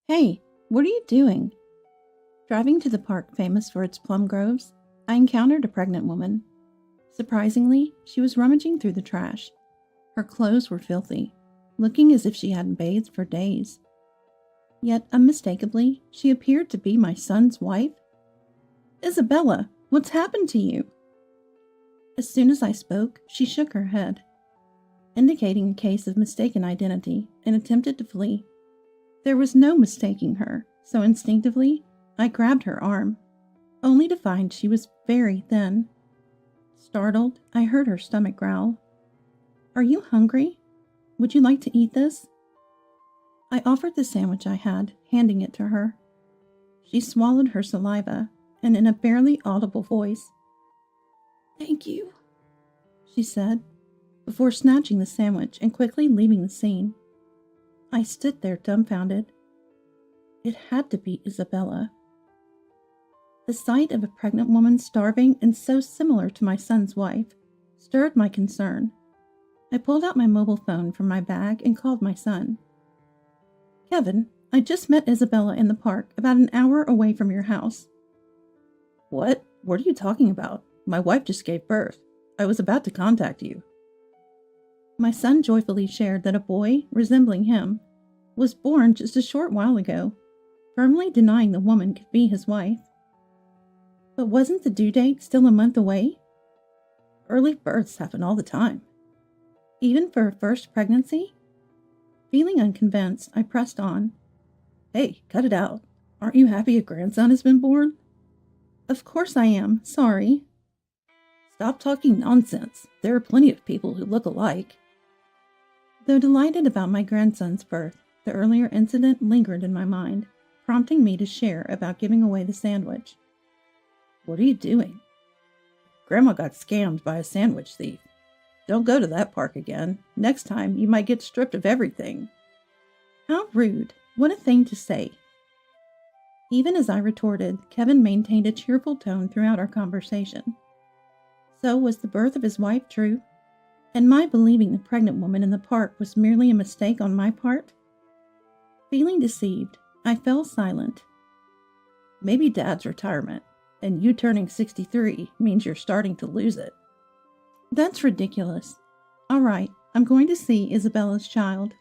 Hey, what are you doing? Driving to the park famous for its plum groves, I encountered a pregnant woman. Surprisingly, she was rummaging through the trash. Her clothes were filthy, looking as if she hadn't bathed for days. Yet, unmistakably, she appeared to be my son's wife. Isabella, what's happened to you? As soon as I spoke, she shook her head, indicating a case of mistaken identity, and attempted to flee. There was no mistaking her, so instinctively, I grabbed her arm, only to find she was very thin. Startled, I heard her stomach growl. Are you hungry? Would you like to eat this? I offered the sandwich I had, handing it to her. She swallowed her saliva, and in a barely audible voice, "Thank you," she said, before snatching the sandwich and quickly leaving the scene. I stood there dumbfounded. It had to be Isabella. The sight of a pregnant woman starving and so similar to my son's wife stirred my concern. I pulled out my mobile phone from my bag and called my son. "Kevin, I just met Isabella in the park about an hour away from your house." "What? What are you talking about? My wife just gave birth. I was about to contact you." My son joyfully shared that a boy, resembling him, was born just a short while ago, firmly denying the woman could be his wife. But wasn't the due date still a month away? Early births happen all the time. Even for a first pregnancy? Feeling unconvinced, I pressed on. "Hey, cut it out. Aren't you happy a grandson has been born?" "Of course I am. Sorry." "Stop talking nonsense. There are plenty of people who look alike." Though delighted about my grandson's birth, the earlier incident lingered in my mind, prompting me to share about giving away the sandwich. "What are you doing?" "Grandma got scammed by a sandwich thief. Don't go to that park again. Next time, you might get stripped of everything." How rude. What a thing to say. Even as I retorted, Kevin maintained a cheerful tone throughout our conversation. So was the birth of his wife true? And my believing the pregnant woman in the park was merely a mistake on my part? Feeling deceived, I fell silent. Maybe Dad's retirement, and you turning 63 means you're starting to lose it. That's ridiculous. All right, I'm going to see Isabella's child.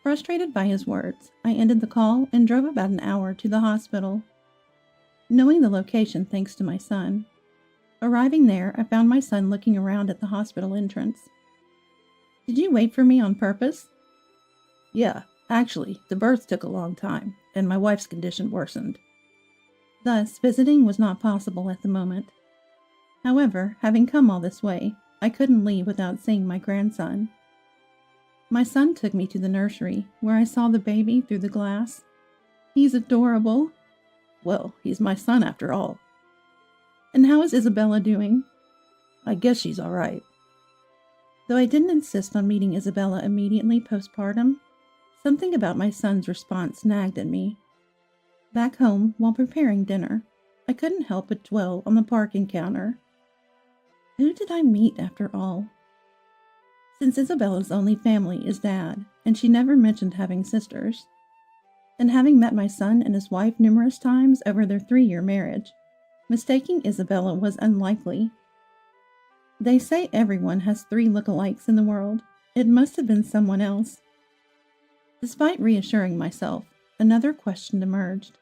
Frustrated by his words, I ended the call and drove about an hour to the hospital, knowing the location thanks to my son. Arriving there, I found my son looking around at the hospital entrance. "Did you wait for me on purpose?" "Yeah, actually, the birth took a long time, and my wife's condition worsened." Thus, visiting was not possible at the moment. However, having come all this way, I couldn't leave without seeing my grandson. My son took me to the nursery, where I saw the baby through the glass. He's adorable. Well, he's my son after all. And how is Isabella doing? I guess she's all right. Though I didn't insist on meeting Isabella immediately postpartum, something about my son's response nagged at me. Back home, while preparing dinner, I couldn't help but dwell on the park encounter. Who did I meet after all? Since Isabella's only family is Dad, and she never mentioned having sisters, and having met my son and his wife numerous times over their 3-year marriage, mistaking Isabella was unlikely. They say everyone has 3 lookalikes in the world. It must have been someone else. Despite reassuring myself, another question emerged.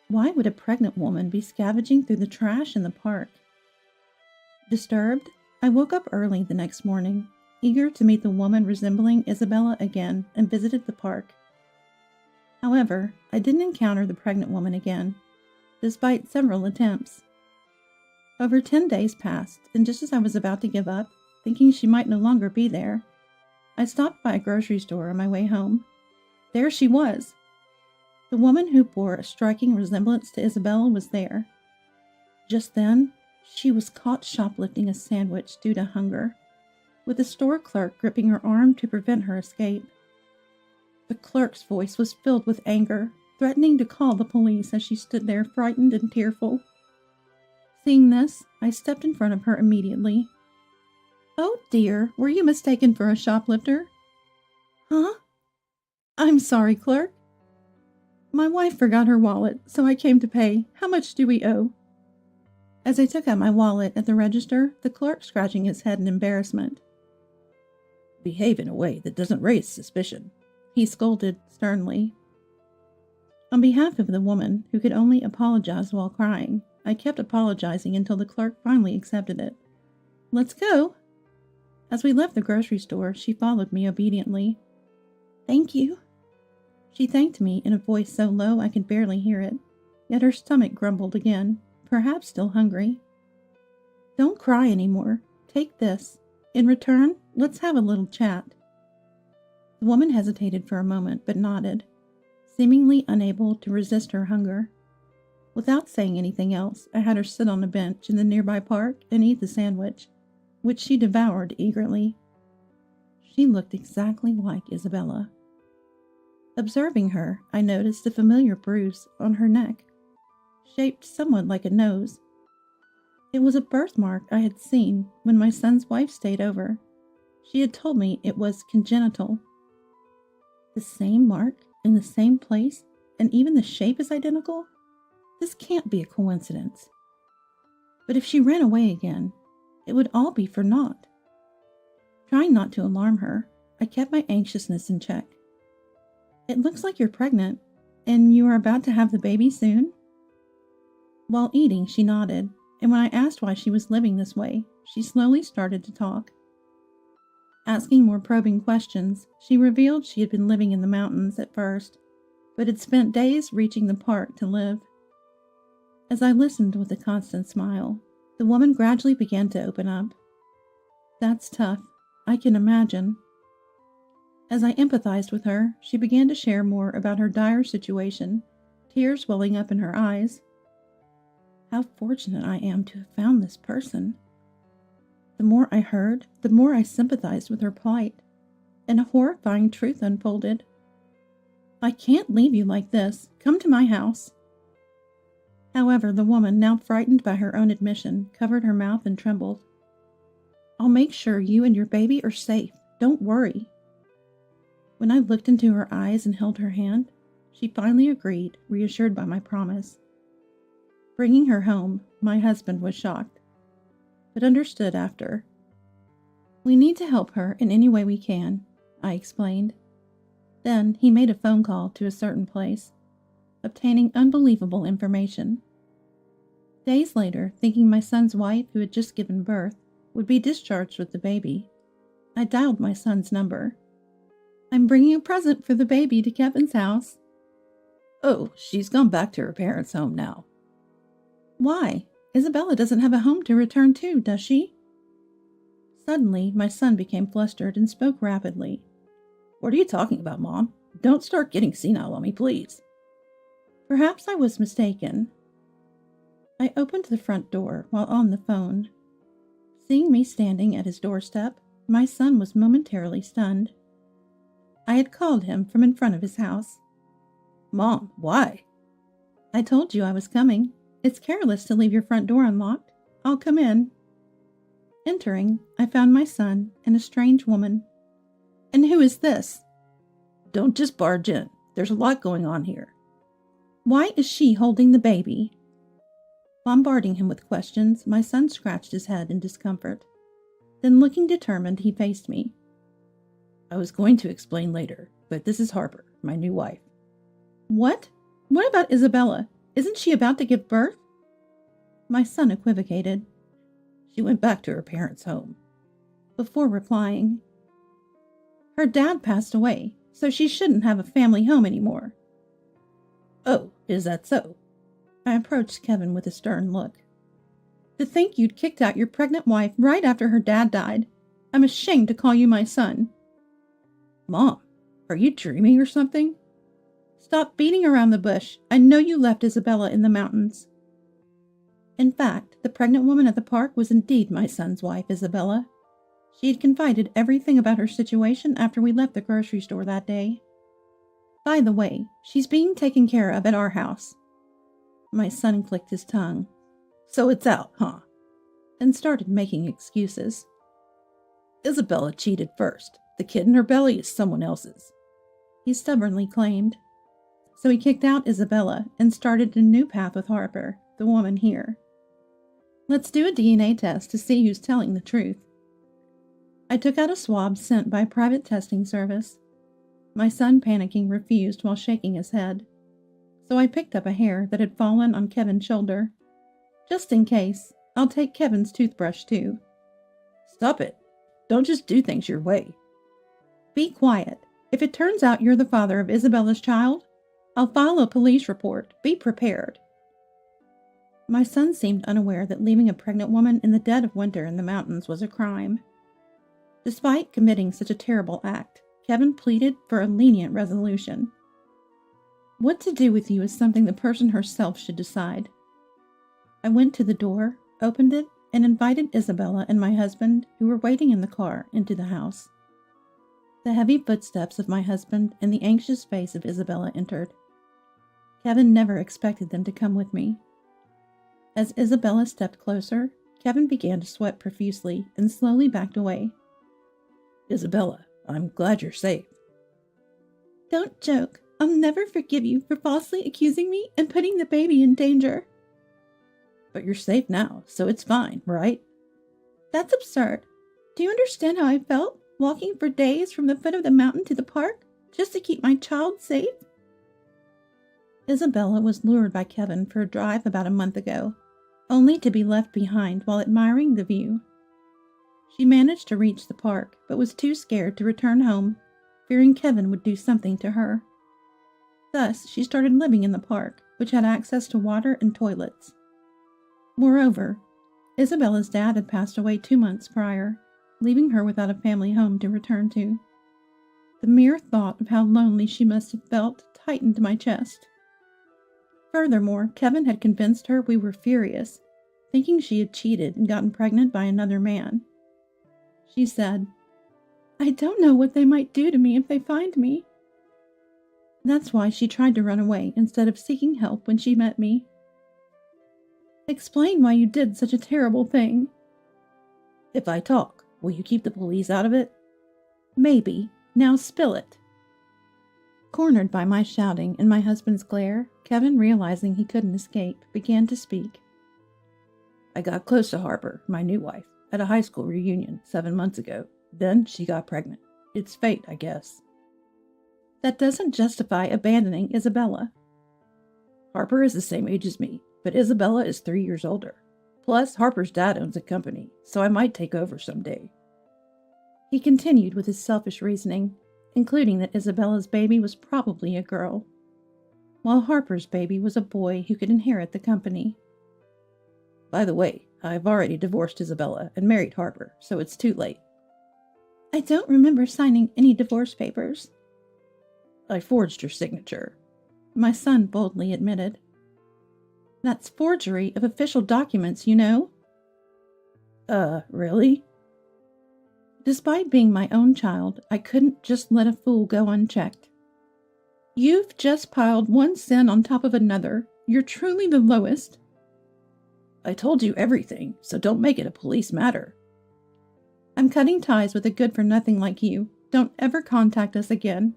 Why would a pregnant woman be scavenging through the trash in the park? Disturbed, I woke up early the next morning, eager to meet the woman resembling Isabella again, and visited the park. However, I didn't encounter the pregnant woman again, despite several attempts. Over 10 days passed, and just as I was about to give up, thinking she might no longer be there, I stopped by a grocery store on my way home. There she was! The woman who bore a striking resemblance to Isabella was there. Just then, she was caught shoplifting a sandwich due to hunger, with the store clerk gripping her arm to prevent her escape. The clerk's voice was filled with anger, threatening to call the police as she stood there frightened and tearful. Seeing this, I stepped in front of her immediately. "Oh dear, were you mistaken for a shoplifter?" "Huh? I'm sorry, clerk." My wife forgot her wallet, so I came to pay. How much do we owe? As I took out my wallet at the register, the clerk scratching his head in embarrassment. Behave in a way that doesn't raise suspicion, he scolded sternly. On behalf of the woman, who could only apologize while crying, I kept apologizing until the clerk finally accepted it. Let's go. As we left the grocery store, she followed me obediently. Thank you. She thanked me in a voice so low I could barely hear it, yet her stomach grumbled again, perhaps still hungry. Don't cry anymore. Take this. In return, let's have a little chat. The woman hesitated for a moment, but nodded, seemingly unable to resist her hunger. Without saying anything else, I had her sit on a bench in the nearby park and eat the sandwich, which she devoured eagerly. She looked exactly like Isabella. Observing her, I noticed a familiar bruise on her neck, shaped somewhat like a nose. It was a birthmark I had seen when my son's wife stayed over. She had told me it was congenital. The same mark in the same place, and even the shape is identical? This can't be a coincidence. But if she ran away again, it would all be for naught. Trying not to alarm her, I kept my anxiousness in check. It looks like you're pregnant, and you are about to have the baby soon? While eating, she nodded, and when I asked why she was living this way, she slowly started to talk. Asking more probing questions, she revealed she had been living in the mountains at first, but had spent days reaching the park to live. As I listened with a constant smile, the woman gradually began to open up. That's tough. I can imagine. As I empathized with her, she began to share more about her dire situation, tears welling up in her eyes. How fortunate I am to have found this person. The more I heard, the more I sympathized with her plight, and a horrifying truth unfolded. I can't leave you like this. Come to my house. However, the woman, now frightened by her own admission, covered her mouth and trembled. I'll make sure you and your baby are safe. Don't worry. When I looked into her eyes and held her hand, she finally agreed, reassured by my promise. Bringing her home, my husband was shocked, but understood after. We need to help her in any way we can, I explained. Then he made a phone call to a certain place, obtaining unbelievable information. Days later, thinking my son's wife, who had just given birth, would be discharged with the baby, I dialed my son's number. I'm bringing a present for the baby to Kevin's house. Oh, she's gone back to her parents' home now. Why? Isabella doesn't have a home to return to, does she? Suddenly, my son became flustered and spoke rapidly. What are you talking about, Mom? Don't start getting senile on me, please. Perhaps I was mistaken. I opened the front door while on the phone. Seeing me standing at his doorstep, my son was momentarily stunned. I had called him from in front of his house. Mom, why? I told you I was coming. It's careless to leave your front door unlocked. I'll come in. Entering, I found my son and a strange woman. And who is this? Don't just barge in. There's a lot going on here. Why is she holding the baby? Bombarding him with questions, my son scratched his head in discomfort. Then, looking determined, he faced me. I was going to explain later, but this is Harper, my new wife. What? What about Isabella? Isn't she about to give birth? My son equivocated. She went back to her parents' home. Before replying, her dad passed away, so she shouldn't have a family home anymore. Oh, is that so? I approached Kevin with a stern look. To think you'd kicked out your pregnant wife right after her dad died. I'm ashamed to call you my son. Mom, are you dreaming or something? Stop beating around the bush. I know you left Isabella in the mountains. In fact, the pregnant woman at the park was indeed my son's wife, Isabella. She had confided everything about her situation after we left the grocery store that day. By the way, she's being taken care of at our house. My son clicked his tongue. So it's out, huh? And started making excuses. Isabella cheated first. The kid in her belly is someone else's. He stubbornly claimed. so he kicked out Isabella and started a new path with Harper, the woman here. Let's do a DNA test to see who's telling the truth. I took out a swab sent by a private testing service. My son, panicking, refused while shaking his head. So I picked up a hair that had fallen on Kevin's shoulder. Just in case, I'll take Kevin's toothbrush too. Stop it. Don't just do things your way. Be quiet. If it turns out you're the father of Isabella's child, I'll file a police report. Be prepared. My son seemed unaware that leaving a pregnant woman in the dead of winter in the mountains was a crime. Despite committing such a terrible act, Kevin pleaded for a lenient resolution. What to do with you is something the person herself should decide. I went to the door, opened it, and invited Isabella and my husband, who were waiting in the car, into the house. The heavy footsteps of my husband and the anxious face of Isabella entered. Kevin never expected them to come with me. As Isabella stepped closer, Kevin began to sweat profusely and slowly backed away. Isabella, I'm glad you're safe. Don't joke. I'll never forgive you for falsely accusing me and putting the baby in danger. But you're safe now, so it's fine, right? That's absurd. Do you understand how I felt, walking for days from the foot of the mountain to the park, just to keep my child safe? Isabella was lured by Kevin for a drive about a month ago, only to be left behind while admiring the view. She managed to reach the park, but was too scared to return home, fearing Kevin would do something to her. Thus, she started living in the park, which had access to water and toilets. Moreover, Isabella's dad had passed away 2 months prior, leaving her without a family home to return to. The mere thought of how lonely she must have felt tightened my chest. Furthermore, Kevin had convinced her we were furious, thinking she had cheated and gotten pregnant by another man. She said, "I don't know what they might do to me if they find me." That's why she tried to run away instead of seeking help when she met me. Explain why you did such a terrible thing. If I talk, will you keep the police out of it? Maybe. Now spill it. Cornered by my shouting and my husband's glare, Kevin, realizing he couldn't escape, began to speak. I got close to Harper, my new wife, at a high school reunion 7 months ago. Then she got pregnant. It's fate, I guess. That doesn't justify abandoning Isabella. Harper is the same age as me, but Isabella is 3 years older. Plus, Harper's dad owns a company, so I might take over someday. He continued with his selfish reasoning, including that Isabella's baby was probably a girl, while Harper's baby was a boy who could inherit the company. By the way, I've already divorced Isabella and married Harper, so it's too late. I don't remember signing any divorce papers. I forged your signature, my son boldly admitted. That's forgery of official documents, you know. Really? Despite being my own child, I couldn't just let a fool go unchecked. You've just piled one sin on top of another. You're truly the lowest. I told you everything, so don't make it a police matter. I'm cutting ties with a good-for-nothing like you. Don't ever contact us again.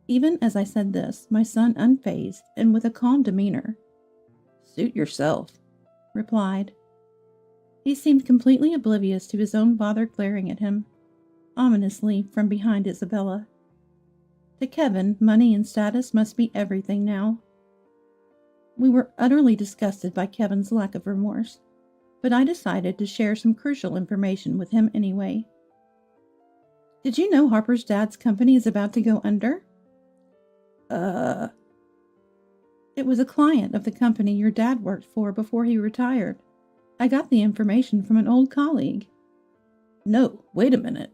Even as I said this, my son, unfazed and with a calm demeanor, "Suit yourself," replied. He seemed completely oblivious to his own father glaring at him, ominously from behind Isabella. To Kevin, money and status must be everything now. We were utterly disgusted by Kevin's lack of remorse, but I decided to share some crucial information with him anyway. Did you know Harper's dad's company is about to go under? It was a client of the company your dad worked for before he retired. I got the information from an old colleague. No, wait a minute.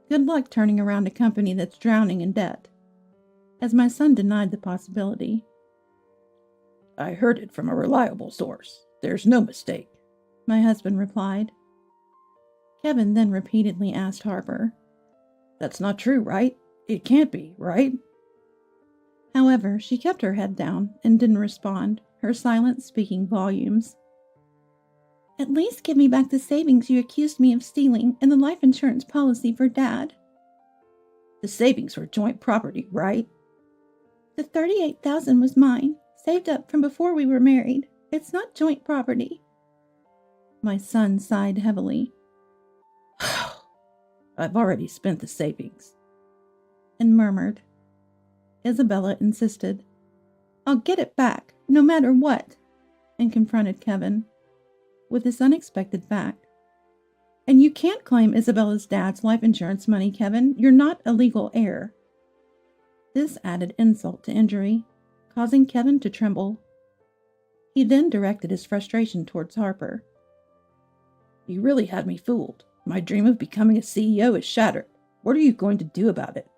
Good luck turning around a company that's drowning in debt. As my son denied the possibility. I heard it from a reliable source. There's no mistake, my husband replied. Kevin then repeatedly asked Harper. That's not true, right? It can't be, right? However, she kept her head down and didn't respond, her silence speaking volumes. At least give me back the savings you accused me of stealing and the life insurance policy for Dad. The savings were joint property, right? The $38,000 was mine, saved up from before we were married. It's not joint property. My son sighed heavily. I've already spent the savings. And murmured. Isabella insisted. I'll get it back, no matter what, and confronted Kevin with this unexpected fact. And you can't claim Isabella's dad's life insurance money, Kevin. You're not a legal heir. This added insult to injury, causing Kevin to tremble. He then directed his frustration towards Harper. You really had me fooled. My dream of becoming a CEO is shattered. What are you going to do about it?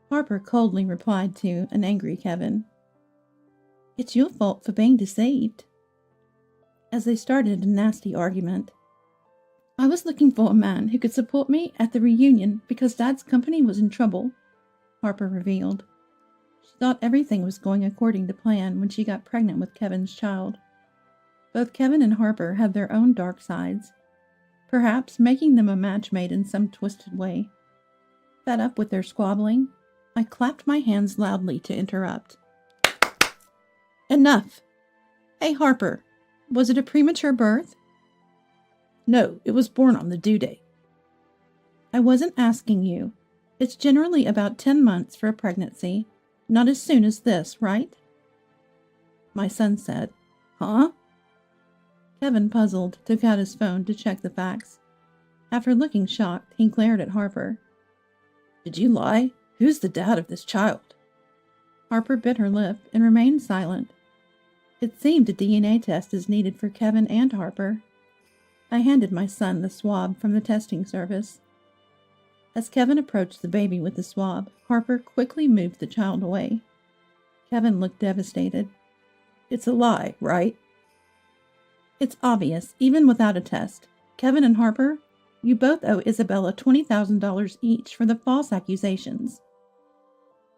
Harper coldly replied to an angry Kevin. It's your fault for being deceived. As they started a nasty argument. I was looking for a man who could support me at the reunion because Dad's company was in trouble, Harper revealed. She thought everything was going according to plan when she got pregnant with Kevin's child. Both Kevin and Harper had their own dark sides, perhaps making them a match made in some twisted way. Fed up with their squabbling, I clapped my hands loudly to interrupt. Enough! Hey, Harper, was it a premature birth? No, it was born on the due date. I wasn't asking you. It's generally about 10 months for a pregnancy, not as soon as this, right? My son said. Huh? Kevin, puzzled, took out his phone to check the facts. After looking shocked, he glared at Harper. Did you lie? Who's the dad of this child? Harper bit her lip and remained silent. It seemed a DNA test is needed for Kevin and Harper. I handed my son the swab from the testing service. As Kevin approached the baby with the swab, Harper quickly moved the child away. Kevin looked devastated. It's a lie, right? It's obvious, even without a test. Kevin and Harper, you both owe Isabella $20,000 each for the false accusations.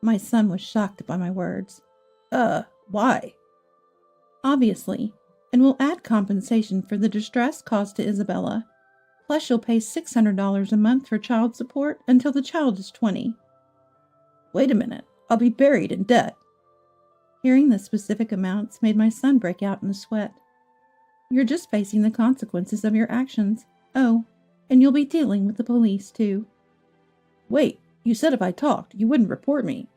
My son was shocked by my words. Why? Obviously, and we'll add compensation for the distress caused to Isabella. Plus, you'll pay $600 a month for child support until the child is 20. Wait a minute, I'll be buried in debt. Hearing the specific amounts made my son break out in a sweat. You're just facing the consequences of your actions. Oh, and you'll be dealing with the police, too. Wait, you said if I talked, you wouldn't report me.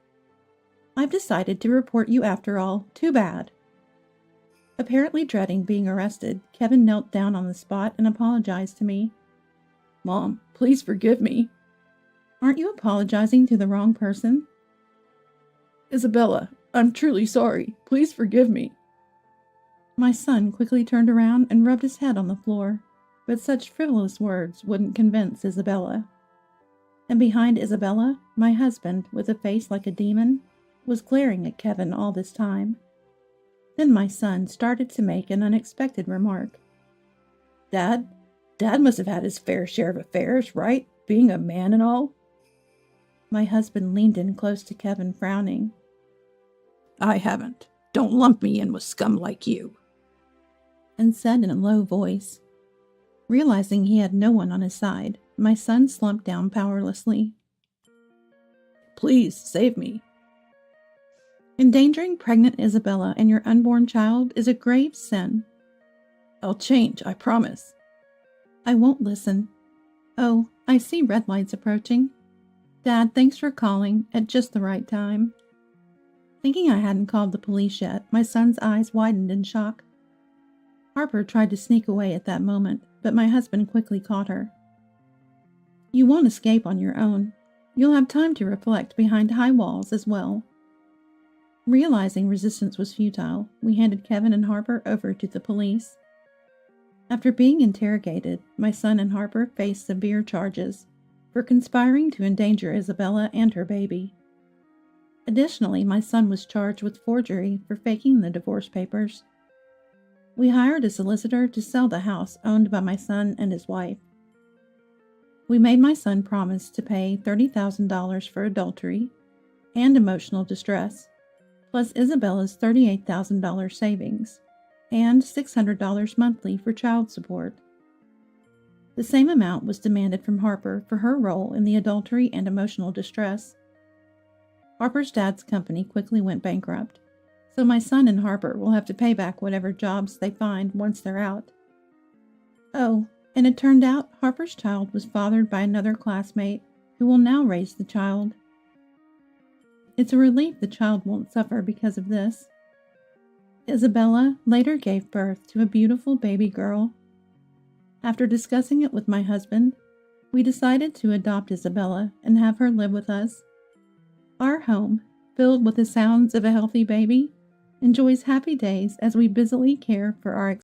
I've decided to report you after all. Too bad. Apparently dreading being arrested, Kevin knelt down on the spot and apologized to me. Mom, please forgive me. Aren't you apologizing to the wrong person? Isabella, I'm truly sorry. Please forgive me. My son quickly turned around and rubbed his head on the floor, but such frivolous words wouldn't convince Isabella. And behind Isabella, my husband, with a face like a demon, was glaring at Kevin all this time. Then my son started to make an unexpected remark. Dad must have had his fair share of affairs, right? Being a man and all. My husband leaned in close to Kevin, frowning. I haven't. Don't lump me in with scum like you. And said in a low voice. Realizing he had no one on his side, my son slumped down powerlessly. Please save me. Endangering pregnant Isabella and your unborn child is a grave sin. I'll change, I promise. I won't listen. Oh, I see red lights approaching. Dad, thanks for calling at just the right time. Thinking I hadn't called the police yet, my son's eyes widened in shock. Harper tried to sneak away at that moment, but my husband quickly caught her. You won't escape on your own. You'll have time to reflect behind high walls as well. Realizing resistance was futile, we handed Kevin and Harper over to the police. After being interrogated, my son and Harper faced severe charges for conspiring to endanger Isabella and her baby. Additionally, my son was charged with forgery for faking the divorce papers. We hired a solicitor to sell the house owned by my son and his wife. We made my son promise to pay $30,000 for adultery and emotional distress, plus Isabella's $38,000 savings, and $600 monthly for child support. The same amount was demanded from Harper for her role in the adultery and emotional distress. Harper's dad's company quickly went bankrupt, so my son and Harper will have to pay back whatever jobs they find once they're out. Oh, and it turned out Harper's child was fathered by another classmate who will now raise the child. It's a relief the child won't suffer because of this. Isabella later gave birth to a beautiful baby girl. After discussing it with my husband, we decided to adopt Isabella and have her live with us. Our home, filled with the sounds of a healthy baby, enjoys happy days as we busily care for our